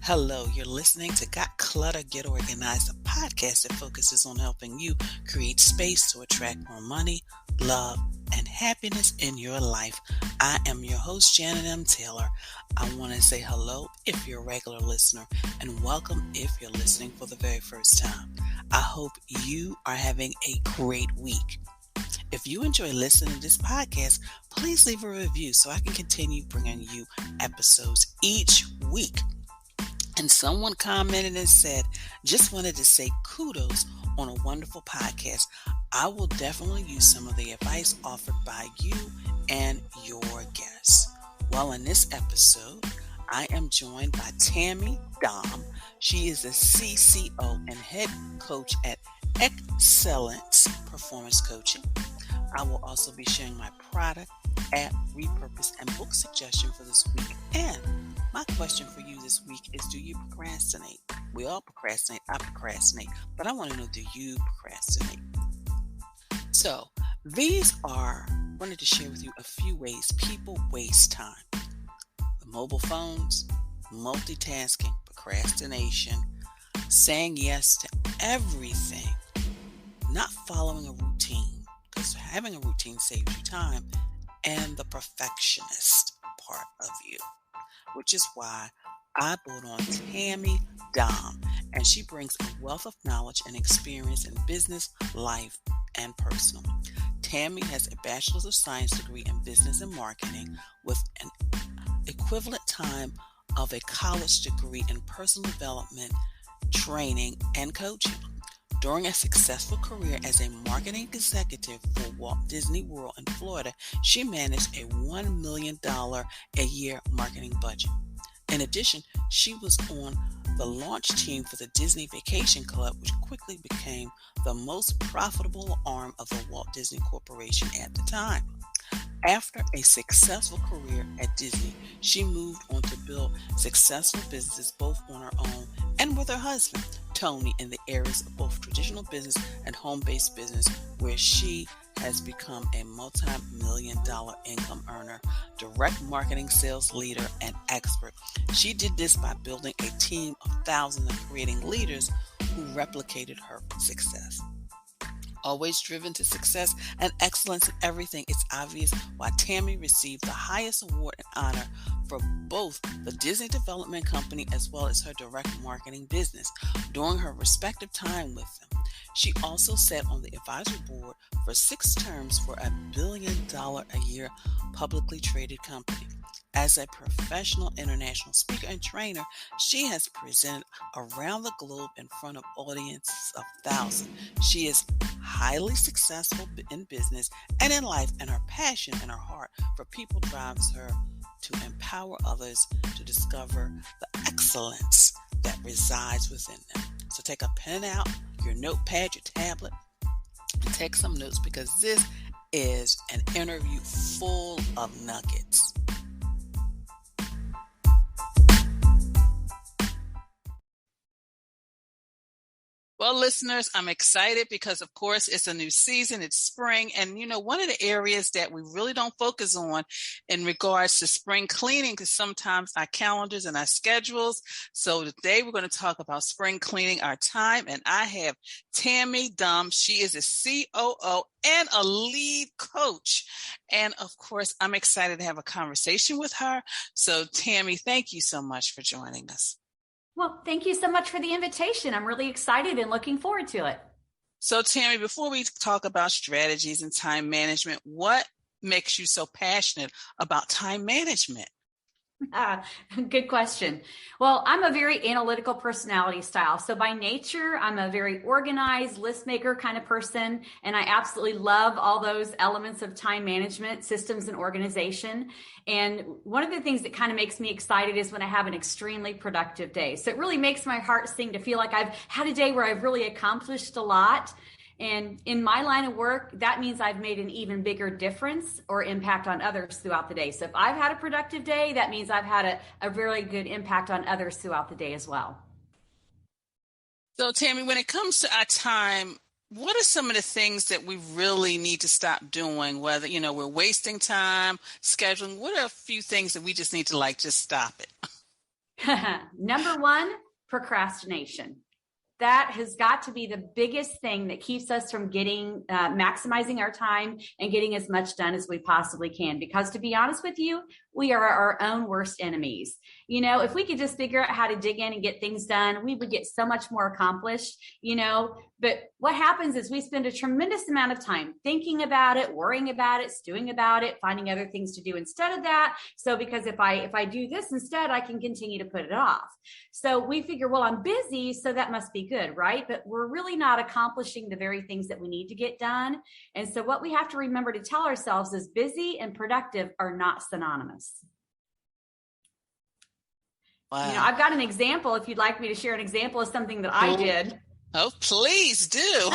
Hello, you're listening to Got Clutter, Get Organized, a podcast that focuses on helping you create space to attract more money, love, and happiness in your life. I am your host, Janet M. Taylor. I want to say hello if you're a regular listener and welcome if you're listening for the very first time. I hope you are having a great week. If you enjoy listening to this podcast, please leave a review so I can continue bringing you episodes each week. And someone commented and said, just wanted to say kudos on a wonderful podcast. I will definitely use some of the advice offered by you and your guests. Well, in this episode, I am joined by Tammy Daum. She is a CCO and Head Coach at Excellence Performance Coaching. I will also be sharing my product, app, repurpose, and book suggestion for this week. And my question for you this week is, do you procrastinate? We all procrastinate. I procrastinate. But I want to know, do you procrastinate? So wanted to share with you a few ways people waste time. The mobile phones, multitasking, procrastination, saying yes to everything, not following a routine, because having a routine saves you time, and the perfectionist part of you, which is why I brought on Tammy Daum, and she brings a wealth of knowledge and experience in business, life, and personal. Tammy has a Bachelor of Science degree in business and marketing with an equivalent time of a college degree in personal development, training, and coaching. During a successful career as a marketing executive for Walt Disney World in Florida, she managed a $1 million a year marketing budget. In addition, she was on the launch team for the Disney Vacation Club, which quickly became the most profitable arm of the Walt Disney Corporation at the time. After a successful career at Disney, she moved on to build successful businesses both on her own and with her husband, Tony, in the areas of both traditional business and home-based business, where she has become a multi-million-dollar income earner, direct marketing sales leader, and expert. She did this by building a team of thousands and creating leaders who replicated her success. Always driven to success and excellence in everything, it's obvious why Tammy received the highest award and honor for both the Disney Development Company as well as her direct marketing business during her respective time with them. She also sat on the advisory board for 6 terms for a $1 billion a year publicly traded company. As a professional international speaker and trainer, she has presented around the globe in front of audiences of thousands. She is highly successful in business and in life, and her passion and her heart for people drives her to empower others to discover the excellence that resides within them. So take a pen out, your notepad, your tablet, and take some notes, because this is an interview full of nuggets. Well, listeners, I'm excited because, of course, it's a new season, it's spring, and, one of the areas that we really don't focus on in regards to spring cleaning, because sometimes our calendars and our schedules. So today we're going to talk about spring cleaning, our time, and I have Tammy Daum. She is a COO and a lead coach, and, of course, I'm excited to have a conversation with her. So, Tammy, thank you so much for joining us. Well, thank you so much for the invitation. I'm really excited and looking forward to it. So, Tammy, before we talk about strategies and time management, what makes you so passionate about time management? Good question. Well, I'm a very analytical personality style. So by nature, I'm a very organized list maker kind of person. And I absolutely love all those elements of time management, systems, and organization. And one of the things that kind of makes me excited is when I have an extremely productive day. So it really makes my heart sing to feel like I've had a day where I've really accomplished a lot. And in my line of work, that means I've made an even bigger difference or impact on others throughout the day. So if I've had a productive day, that means I've had a really good impact on others throughout the day as well. So, Tammy, when it comes to our time, what are some of the things that we really need to stop doing? Whether, we're wasting time, scheduling, what are a few things that we just need to just stop it? Number one, procrastination. That has got to be the biggest thing that keeps us from getting maximizing our time and getting as much done as we possibly can. Because to be honest with you, we are our own worst enemies. If we could just figure out how to dig in and get things done, we would get so much more accomplished, But what happens is we spend a tremendous amount of time thinking about it, worrying about it, stewing about it, finding other things to do instead of that. So because if I do this instead, I can continue to put it off. So we figure, well, I'm busy, so that must be good, right? But we're really not accomplishing the very things that we need to get done. And so what we have to remember to tell ourselves is busy and productive are not synonymous. Wow. I've got an example, if you'd like me to share an example of something that I did. Oh, please do.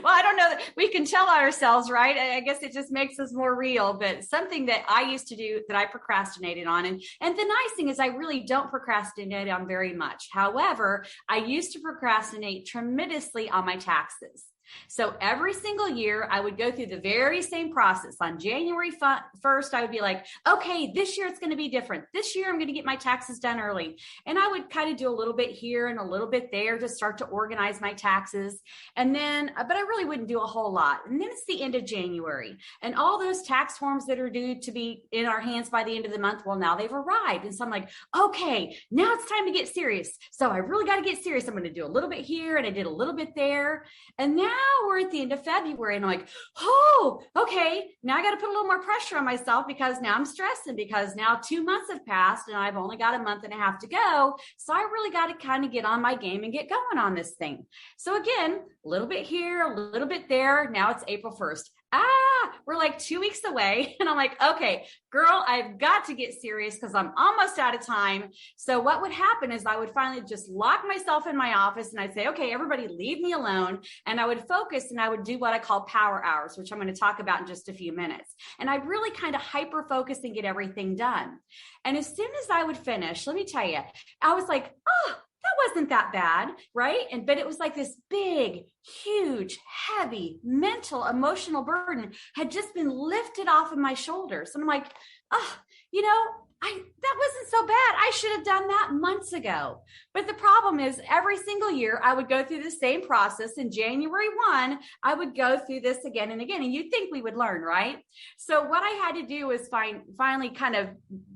Well, I don't know. We can tell ourselves, right? I guess it just makes us more real, but something that I used to do that I procrastinated on. And the nice thing is I really don't procrastinate on very much. However, I used to procrastinate tremendously on my taxes. So every single year I would go through the very same process. On January 1st, I would be like, okay, this year it's going to be different. This year I'm going to get my taxes done early. And I would kind of do a little bit here and a little bit there to start to organize my taxes. And then, but I really wouldn't do a whole lot. And then it's the end of January and all those tax forms that are due to be in our hands by the end of the month. Well, now they've arrived. And so I'm like, okay, now it's time to get serious. So I really got to get serious. I'm going to do a little bit here and I did a little bit there. And now we're at the end of February and I'm like, oh, okay, now I got to put a little more pressure on myself because now I'm stressing because now 2 months have passed and I've only got a month and a half to go. So I really got to kind of get on my game and get going on this thing. So again, a little bit here, a little bit there. Now it's April 1st. We're like 2 weeks away. And I'm like, okay, girl, I've got to get serious because I'm almost out of time. So what would happen is I would finally just lock myself in my office and I'd say, okay, everybody leave me alone. And I would focus and I would do what I call power hours, which I'm going to talk about in just a few minutes. And I'd really kind of hyper focus and get everything done. And as soon as I would finish, let me tell you, I was like, oh, that wasn't that bad, right? But it was like this big, huge, heavy, mental, emotional burden had just been lifted off of my shoulders. And I'm like, oh, that wasn't so bad. I should have done that months ago. But the problem is every single year I would go through the same process. In January 1, I would go through this again and again. And you'd think we would learn, right? So what I had to do was finally kind of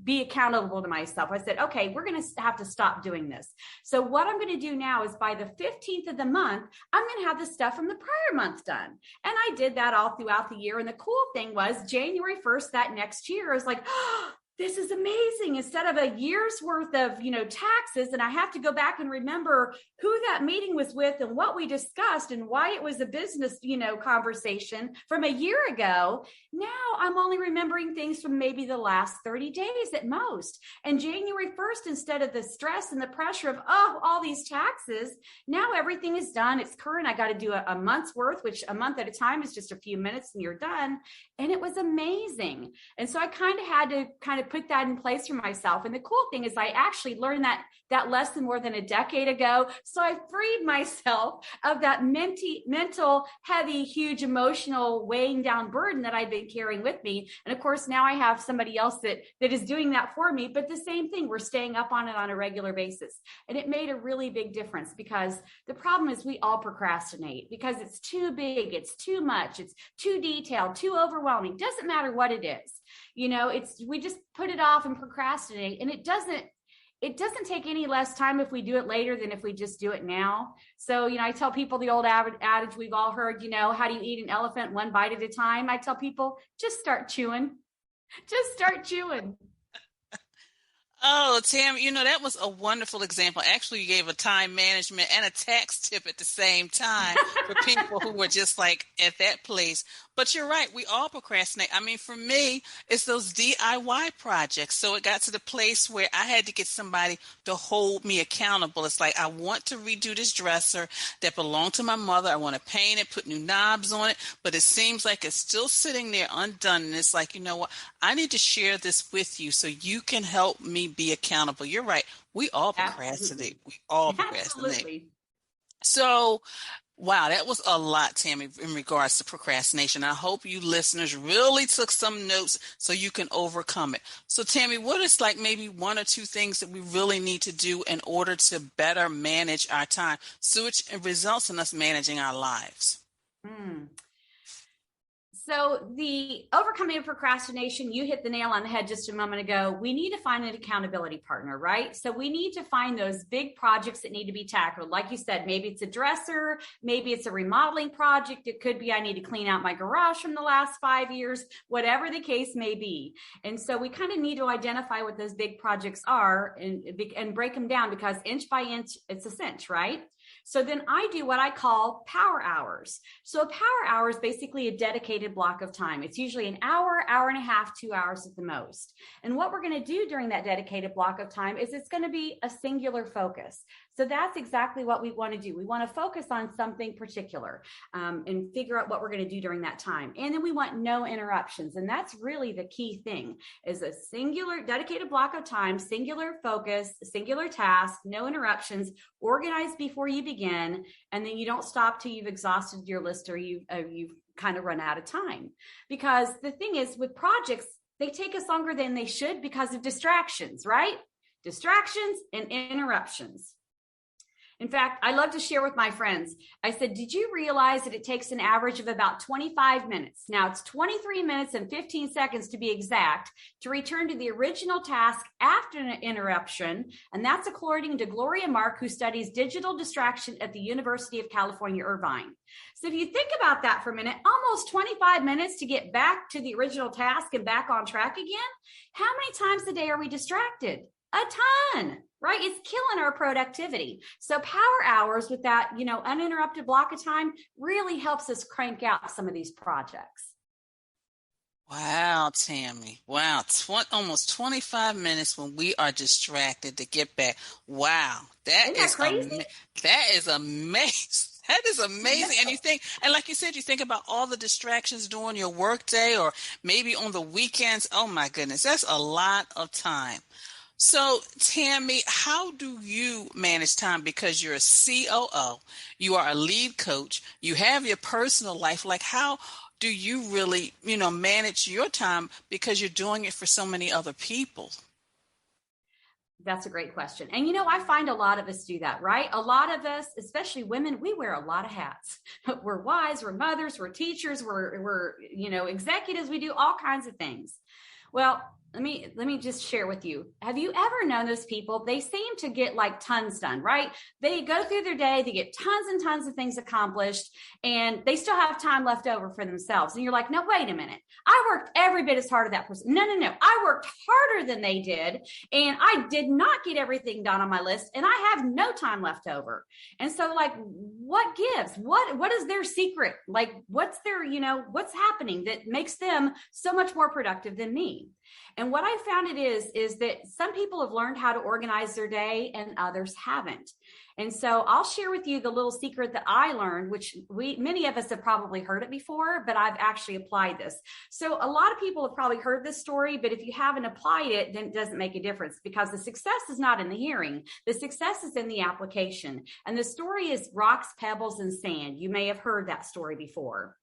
be accountable to myself. I said, okay, we're going to have to stop doing this. So what I'm going to do now is by the 15th of the month, I'm going to have the stuff from the prior month done. And I did that all throughout the year. And the cool thing was January 1st, that next year, I was like, oh, this is amazing. Instead of a year's worth of, taxes, and I have to go back and remember who that meeting was with and what we discussed and why it was a business, conversation from a year ago. Now I'm only remembering things from maybe the last 30 days at most. And January 1st, instead of the stress and the pressure of, all these taxes, now everything is done. It's current. I got to do a month's worth, which a month at a time is just a few minutes and you're done. And it was amazing. And so I kind of had to put that in place for myself. And the cool thing is I actually learned that lesson more than a decade ago. So I freed myself of that mental, heavy, huge, emotional weighing down burden that I'd been carrying with me. And of course, now I have somebody else that is doing that for me. But the same thing, we're staying up on it on a regular basis. And it made a really big difference because the problem is we all procrastinate because it's too big, it's too much, it's too detailed, too overwhelming. Doesn't matter what it is. We just put it off and procrastinate, and it doesn't take any less time if we do it later than if we just do it now. So, I tell people the old adage we've all heard, how do you eat an elephant one bite at a time? I tell people, just start chewing. Just start chewing. Oh, Tammy, that was a wonderful example. Actually, you gave a time management and a tax tip at the same time for people who were just like at that place. But you're right. We all procrastinate. I mean, for me, it's those DIY projects. So it got to the place where I had to get somebody to hold me accountable. It's like, I want to redo this dresser that belonged to my mother. I want to paint it, put new knobs on it, but it seems like it's still sitting there undone. And it's like, you know what? I need to share this with you so you can help me be accountable. You're right. We all procrastinate. Absolutely. We all procrastinate. Absolutely. So Wow, that was a lot, Tammy, in regards to procrastination. I hope you listeners really took some notes so you can overcome it. So, Tammy, what is like maybe one or two things that we really need to do in order to better manage our time, so which results in us managing our lives? Mm. So the overcoming of procrastination, you hit the nail on the head just a moment ago. We need to find an accountability partner, right? So we need to find those big projects that need to be tackled. Like you said, maybe it's a dresser, maybe it's a remodeling project. It could be I need to clean out my garage from the last 5 years, whatever the case may be. And so we kind of need to identify what those big projects are and break them down, because inch by inch, it's a cinch, right? So then I do what I call power hours. So a power hour is basically a dedicated block of time. It's usually an hour, hour and a half, 2 hours at the most. And what we're going to do during that dedicated block of time is it's going to be a singular focus. So that's exactly what we want to do. We want to focus on something particular and figure out what we're going to do during that time. And then we want no interruptions. And that's really the key thing, is a singular dedicated block of time, singular focus, singular task, no interruptions, organized before you begin. And then you don't stop till you've exhausted your list or you've kind of run out of time. Because the thing is, with projects, they take us longer than they should because of distractions, right? Distractions and interruptions. In fact, I love to share with my friends. I said, did you realize that it takes an average of about 25 minutes? Now it's 23 minutes and 15 seconds to be exact to return to the original task after an interruption. And that's according to Gloria Mark, who studies digital distraction at the University of California, Irvine. So if you think about that for a minute, almost 25 minutes to get back to the original task and back on track again. How many times a day are we distracted? A ton, right? It's killing our productivity. So power hours with that, uninterrupted block of time really helps us crank out some of these projects. Wow, Tammy. Wow. Almost 25 minutes when we are distracted to get back. Wow. Isn't that crazy? That is amazing. That is amazing. And like you said, you think about all the distractions during your workday or maybe on the weekends. Oh my goodness. That's a lot of time. So, Tammy, how do you manage time? Because you're a COO, you are a lead coach, you have your personal life. Like, how do you really, manage your time, because you're doing it for so many other people? That's a great question. And, I find a lot of us do that, right? A lot of us, especially women, we wear a lot of hats. We're wives, we're mothers, we're teachers, we're executives, we do all kinds of things. Well, let me just share with you. Have you ever known those people? They seem to get like tons done, right? They go through their day, they get tons and tons of things accomplished, and they still have time left over for themselves. And you're like, no, wait a minute. I worked every bit as hard as that person. No. I worked harder than they did, and I did not get everything done on my list, and I have no time left over. And so, like, what gives? What is their secret? Like, what's their, what's happening that makes them so much more productive than me? And what I found it is that some people have learned how to organize their day and others haven't. And so I'll share with you the little secret that I learned, which many of us have probably heard it before, but I've actually applied this. So a lot of people have probably heard this story, but if you haven't applied it, then it doesn't make a difference, because the success is not in the hearing. The success is in the application. And the story is rocks, pebbles, and sand. You may have heard that story before.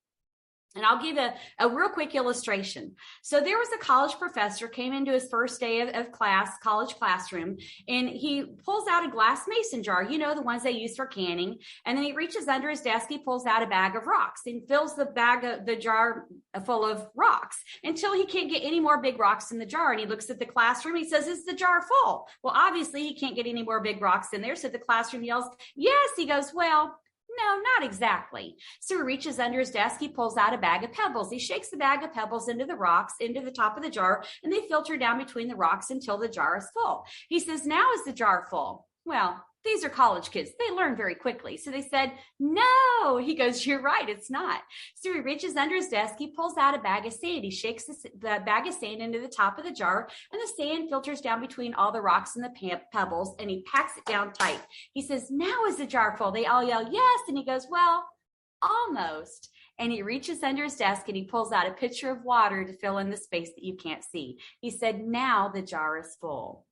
And I'll give a real quick illustration. So there was a college professor, came into his first day of class, college classroom, and he pulls out a glass mason jar, the ones they use for canning. And then he reaches under his desk, he pulls out a bag of rocks and fills the jar full of rocks until he can't get any more big rocks in the jar. And he looks at the classroom, he says, is the jar full? Well, obviously he can't get any more big rocks in there. So the classroom yells, yes. He goes, well, no, not exactly. So he reaches under his desk, he pulls out a bag of pebbles. He shakes the bag of pebbles into the rocks, into the top of the jar, and they filter down between the rocks until the jar is full. He says, now is the jar full? Well, these are college kids. They learn very quickly. So they said, no. He goes, you're right, it's not. So he reaches under his desk, he pulls out a bag of sand. He shakes the bag of sand into the top of the jar, and the sand filters down between all the rocks and the pebbles, and he packs it down tight. He says, now is the jar full? They all yell, yes. And he goes, well, almost. And he reaches under his desk and he pulls out a pitcher of water to fill in the space that you can't see. He said, now the jar is full.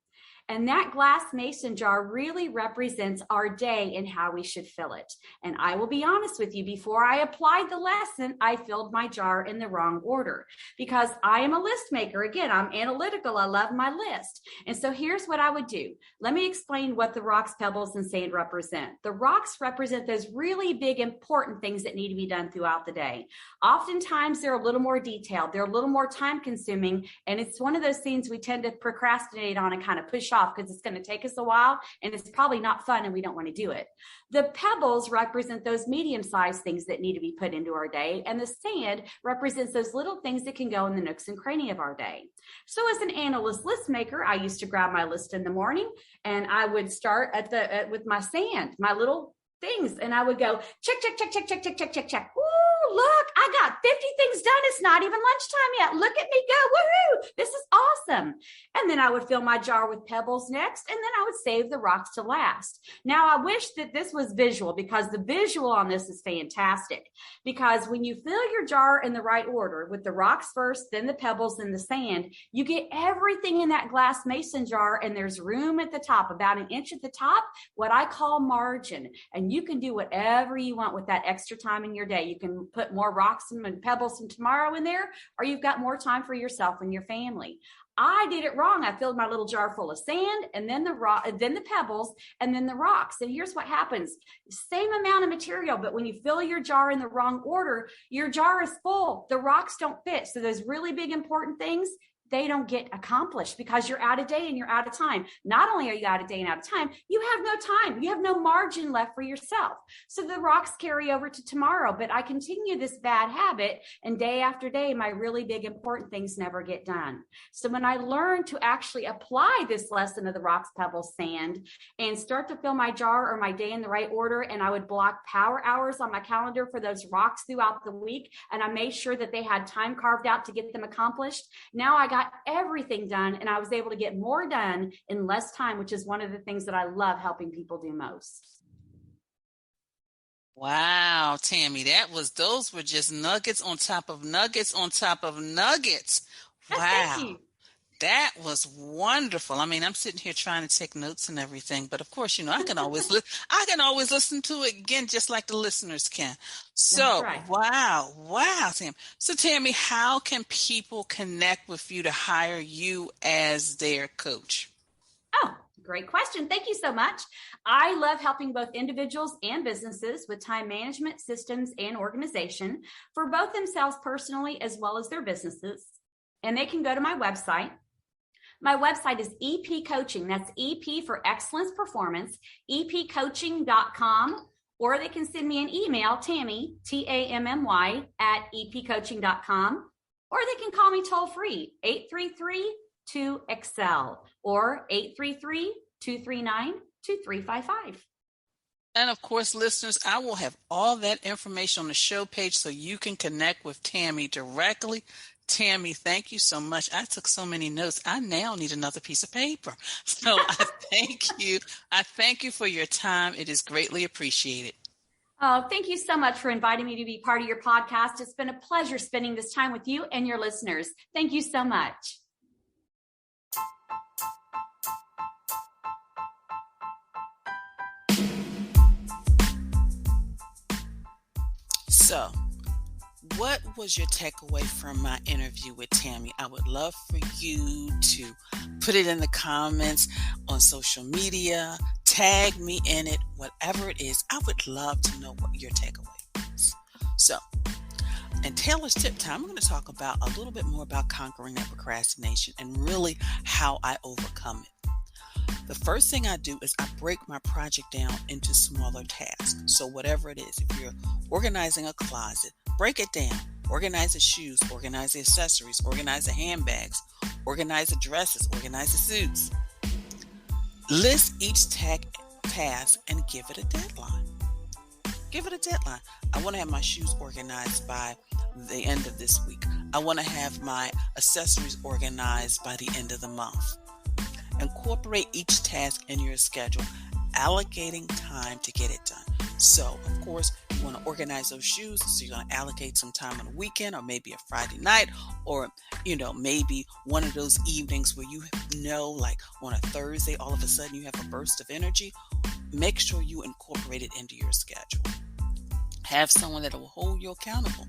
And that glass mason jar really represents our day and how we should fill it. And I will be honest with you, before I applied the lesson, I filled my jar in the wrong order because I am a list maker. Again, I'm analytical. I love my list. And so here's what I would do. Let me explain what the rocks, pebbles, and sand represent. The rocks represent those really big, important things that need to be done throughout the day. Oftentimes, they're a little more detailed. They're a little more time consuming. And it's one of those things we tend to procrastinate on and kind of push off because it's going to take us a while and it's probably not fun and we don't want to do it. The pebbles represent those medium-sized things that need to be put into our day. And the sand represents those little things that can go in the nooks and cranny of our day. So as an analyst list maker, I used to grab my list in the morning and I would start with my sand, my little things. And I would go check, check, check, check, check, check, check, check, check. Ooh, look, I got 50 things done. It's not even lunchtime yet. Look at me go. Woohoo. This is awesome. And then I would fill my jar with pebbles next. And then I would save the rocks to last. Now, I wish that this was visual because the visual on this is fantastic. Because when you fill your jar in the right order with the rocks first, then the pebbles, then the sand, you get everything in that glass mason jar. And there's room at the top, about an inch at the top, what I call margin. And you can do whatever you want with that extra time in your day. You can put more rocks and pebbles from tomorrow in there, or you've got more time for yourself and your family. I did it wrong. I filled my little jar full of sand and then the pebbles and then the rocks. And here's what happens. Same amount of material, but when you fill your jar in the wrong order, your jar is full. The rocks don't fit. So those really big, important things, they don't get accomplished because you're out of day and you're out of time. Not only are you out of day and out of time, you have no time. You have no margin left for yourself. So the rocks carry over to tomorrow, but I continue this bad habit and day after day, my really big important things never get done. So when I learned to actually apply this lesson of the rocks, pebbles, sand and start to fill my jar or my day in the right order, and I would block power hours on my calendar for those rocks throughout the week, and I made sure that they had time carved out to get them accomplished. Now I got everything done and I was able to get more done in less time, which is one of the things that I love helping people do most. Wow, Tammy, those were just nuggets on top of nuggets on top of nuggets. Wow. Thank you. That was wonderful. I mean, I'm sitting here trying to take notes and everything, but of course, I can always listen to it again, just like the listeners can. So, right. Wow, Tam. So, Tammy, how can people connect with you to hire you as their coach? Oh, great question. Thank you so much. I love helping both individuals and businesses with time management systems and organization for both themselves personally as well as their businesses. And they can go to my website. My website is EP Coaching. That's EP for Excellence Performance, epcoaching.com, or they can send me an email, Tammy, Tammy, at epcoaching.com, or they can call me toll free, 833-2EXCEL, or 833-239-2355. And of course, listeners, I will have all that information on the show page so you can connect with Tammy directly. Tammy, thank you so much. I took so many notes. I now need another piece of paper. So I thank you. I thank you for your time. It is greatly appreciated. Oh, thank you so much for inviting me to be part of your podcast. It's been a pleasure spending this time with you and your listeners. Thank you so much. So, what was your takeaway from my interview with Tammy? I would love for you to put it in the comments on social media, tag me in it, whatever it is. I would love to know what your takeaway is. So, in Taylor's Tip Time, I'm going to talk about a little bit more about conquering that procrastination and really how I overcome it. The first thing I do is I break my project down into smaller tasks. So whatever it is, if you're organizing a closet, break it down. Organize the shoes, organize the accessories, organize the handbags, organize the dresses, organize the suits. List each task and give it a deadline. Give it a deadline. I want to have my shoes organized by the end of this week. I want to have my accessories organized by the end of the month. Incorporate each task in your schedule, allocating time to get it done. So, of course, you want to organize those shoes. So you're going to allocate some time on a weekend or maybe a Friday night or, maybe one of those evenings where like on a Thursday, all of a sudden you have a burst of energy. Make sure you incorporate it into your schedule. Have someone that will hold you accountable.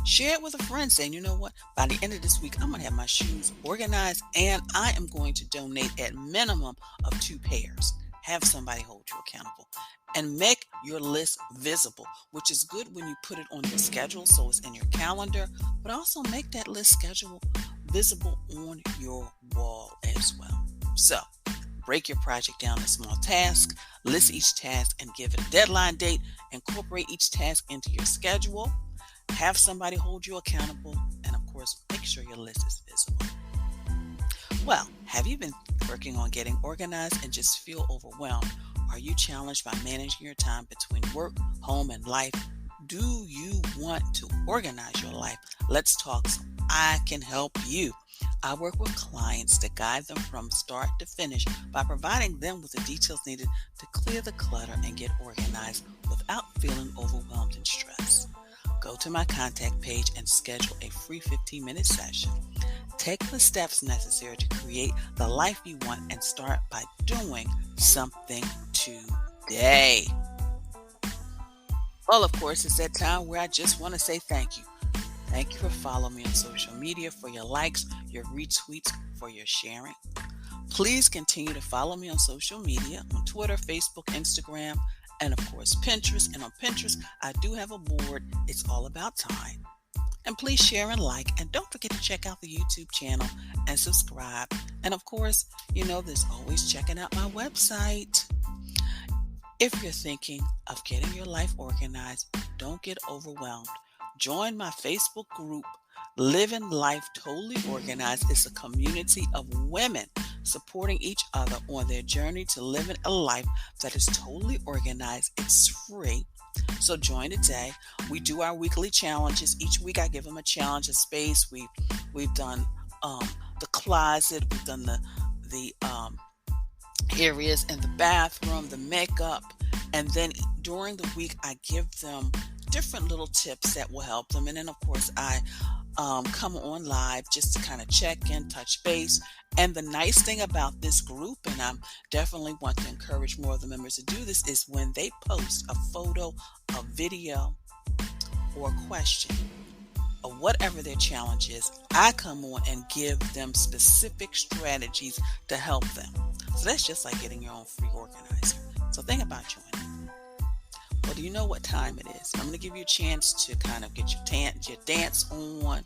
Share it with a friend saying, you know what, by the end of this week, I'm going to have my shoes organized and I am going to donate at minimum of 2 pairs. Have somebody hold you accountable and make your list visible, which is good when you put it on your schedule so it's in your calendar, but also make that list schedule visible on your wall as well. So break your project down to small tasks, list each task and give it a deadline date, incorporate each task into your schedule, have somebody hold you accountable, and of course, make sure your list is visible. Well, have you been working on getting organized and just feel overwhelmed? Are you challenged by managing your time between work, home, and life? Do you want to organize your life? Let's talk so I can help you. I work with clients to guide them from start to finish by providing them with the details needed to clear the clutter and get organized without feeling overwhelmed and stressed. Go to my contact page and schedule a free 15-minute session. Take the steps necessary to create the life you want and start by doing something today. Well, of course, it's that time where I just want to say thank you. Thank you for following me on social media, for your likes, your retweets, for your sharing. Please continue to follow me on social media, on Twitter, Facebook, Instagram, and of course Pinterest. And on Pinterest, I do have a board. It's all about time. And please share and like. And don't forget to check out the YouTube channel and subscribe. And of course, there's always checking out my website. If you're thinking of getting your life organized, don't get overwhelmed. Join my Facebook group, Living Life Totally Organized. It's a community of women supporting each other on their journey to living a life that is totally organized. It's free. So join today. We do our weekly challenges. Each week I give them a challenge, a space. We've done the closet. We've done the areas in the bathroom, the makeup. And then during the week, I give them different little tips that will help them. And then, of course, I come on live just to kind of check in, touch base. And the nice thing about this group, and I definitely want to encourage more of the members to do this, is when they post a photo, a video, or a question, or whatever their challenge is, I come on and give them specific strategies to help them. So that's just like getting your own free organizer. So think about joining. Well, do you know what time it is? I'm going to give you a chance to kind of get your dance on,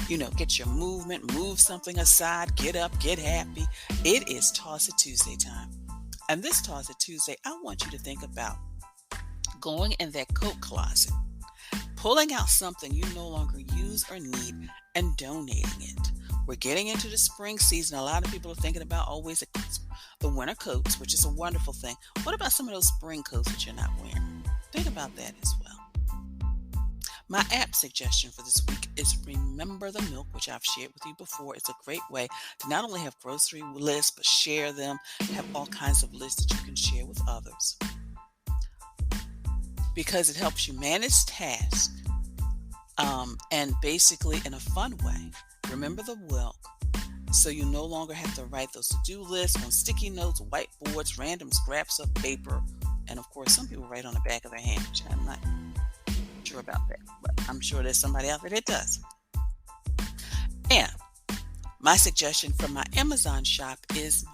get your movement, move something aside, get up, get happy. It is Toss It Tuesday time. And this Toss It Tuesday, I want you to think about going in that coat closet, pulling out something you no longer use or need, and donating it. We're getting into the spring season. A lot of people are thinking about always the winter coats, which is a wonderful thing. What about some of those spring coats that you're not wearing? Think about that as well. My app suggestion for this week is Remember the Milk, which I've shared with you before. It's a great way to not only have grocery lists, but share them, have all kinds of lists that you can share with others. Because it helps you manage tasks and basically in a fun way. Remember the milk, so you no longer have to write those to-do lists on sticky notes, whiteboards, random scraps of paper, and of course some people write on the back of their hand, which I'm not sure about that, but I'm sure there's somebody out there that does. And my suggestion from my Amazon shop is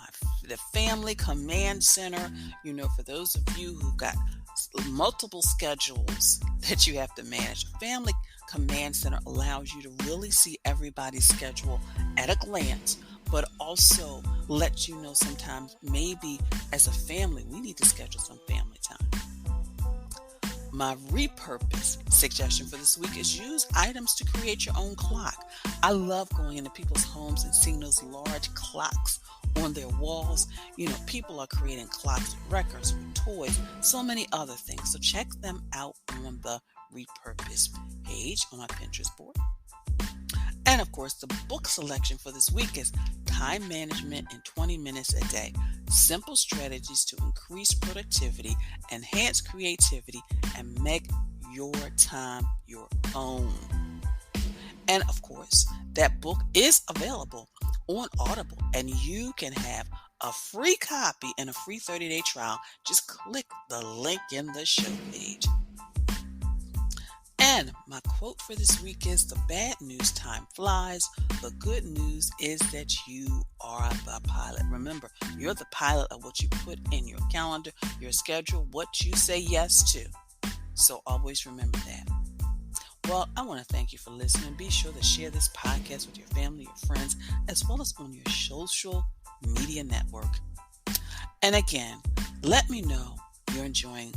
the Family Command Center. For those of you who've got multiple schedules that you have to manage, a Family Command Center allows you to really see everybody's schedule at a glance, but also let you know sometimes maybe as a family we need to schedule some family time. My repurpose suggestion for this week is use items to create your own clock. I love going into people's homes and seeing those large clocks on their walls. People are creating clocks with records, with toys, so many other things. So check them out on the repurpose page on my Pinterest board. And of course, the book selection for this week is Time Management in 20 Minutes a Day. Simple strategies to increase productivity, enhance creativity, and make your time your own. And of course, that book is available on Audible, and you can have a free copy and a free 30-day trial. Just click the link in the show page. And my quote for this week is, the bad news, time flies. The good news is that you are the pilot. Remember, you're the pilot of what you put in your calendar, your schedule, what you say yes to. So always remember that. Well, I want to thank you for listening. Be sure to share this podcast with your family, your friends, as well as on your social media network. And again, let me know you're enjoying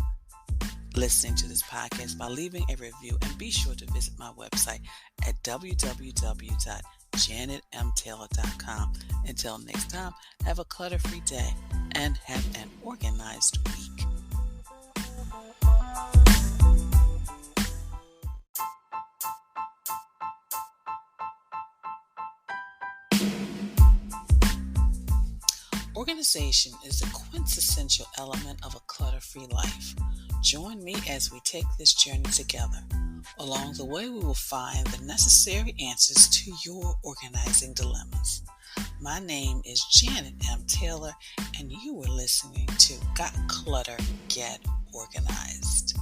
listening to this podcast by leaving a review, and be sure to visit my website at www.janetmtaylor.com. Until next time, have a clutter-free day and have an organized week. Organization is a quintessential element of a clutter-free life. Join me as we take this journey together. Along the way, we will find the necessary answers to your organizing dilemmas. My name is Janet M. Taylor, and you are listening to Got Clutter, Get Organized.